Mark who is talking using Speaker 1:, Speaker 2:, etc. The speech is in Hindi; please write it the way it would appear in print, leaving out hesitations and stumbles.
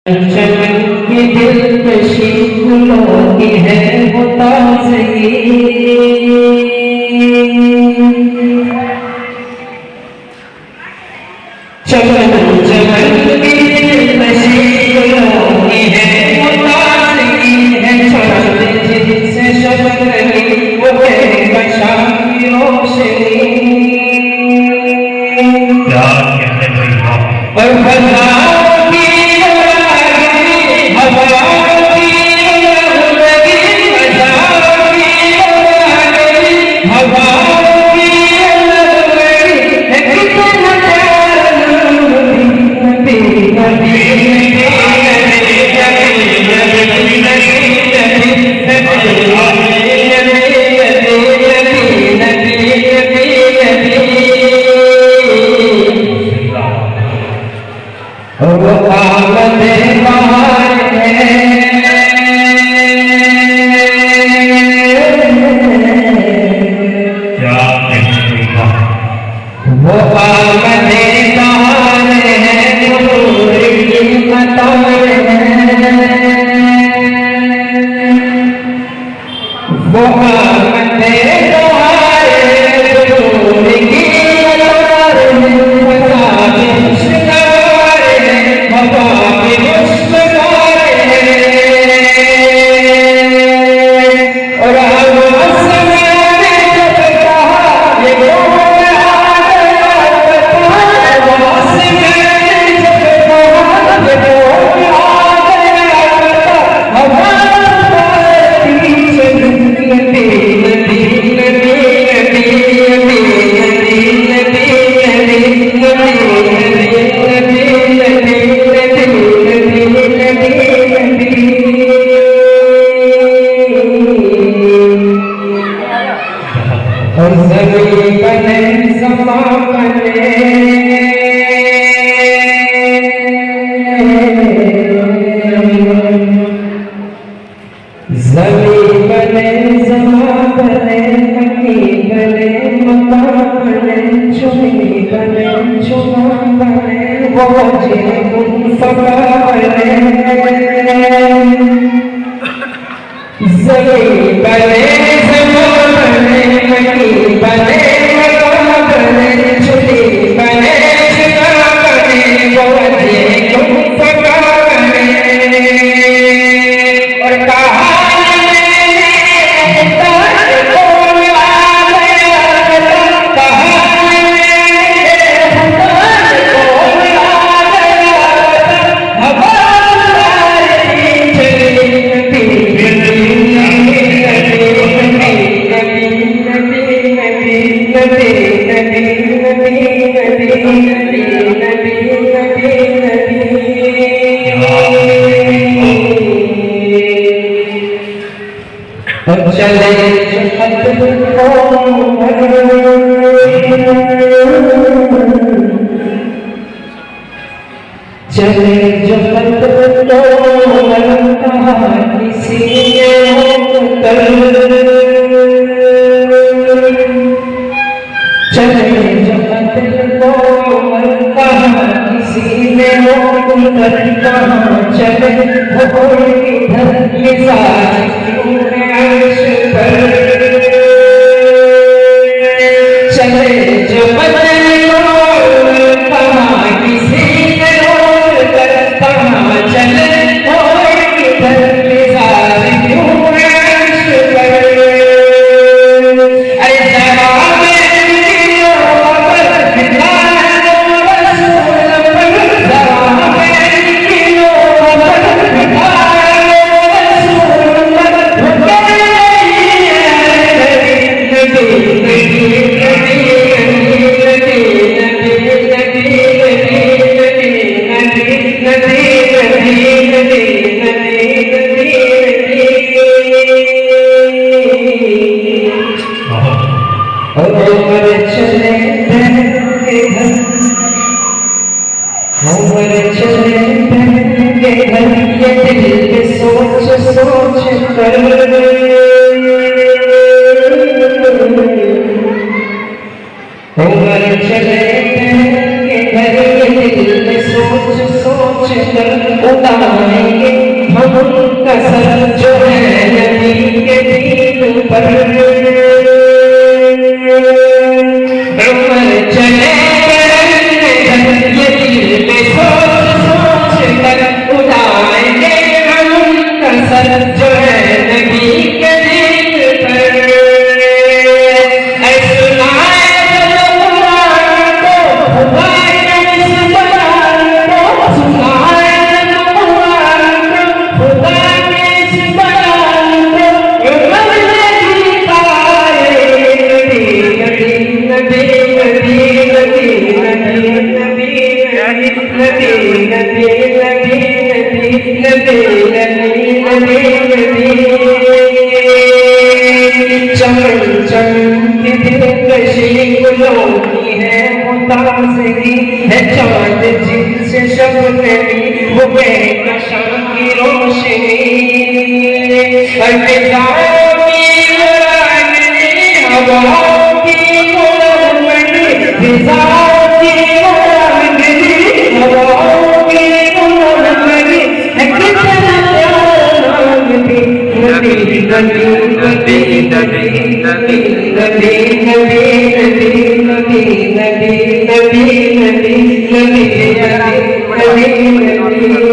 Speaker 1: चमन की दिलकशी फूलों की है वो ताज़गी। चमन चमन की दिलकशी फूलों की है वो ताज़गी है। चमन जिनसे शबनम रही वो है शाम की रोशनी।
Speaker 2: क्या कहते भाई
Speaker 1: और फजाओं की चले जो किसी चले जो किसी ने चले इधर मिजाज चले जो उठाएंगे हम उनका सर जो है नबी के दीन पर। उम्र चले ये दिल में सोच सोच कर उठाएंगे हम उनका सर जो है नबी के दीन पर। ऐ सुनाए जो कुरान को खुदाए इस बयान को, सुनाए जो कुरान को खुदाए इस बयान को। उम्र नहीं पाए नबी नबी नबी नबी नबी नबी नबी नबी नबी नबी चमन चमन की दिलकशी गुलों की है मुतासिरी है चाँद जिनसे शबनमी वो बेकशां की रोशनी। फिजाओं की रागनी हवाओं की गुलमनी, फिजाओं की रागनी हवाओं की गुलमनी है कितना प्यारा नबी नबी नबी नबी नबी नबी नबी नबी नबी नबी नबी नबी नबी नबी नबी नबी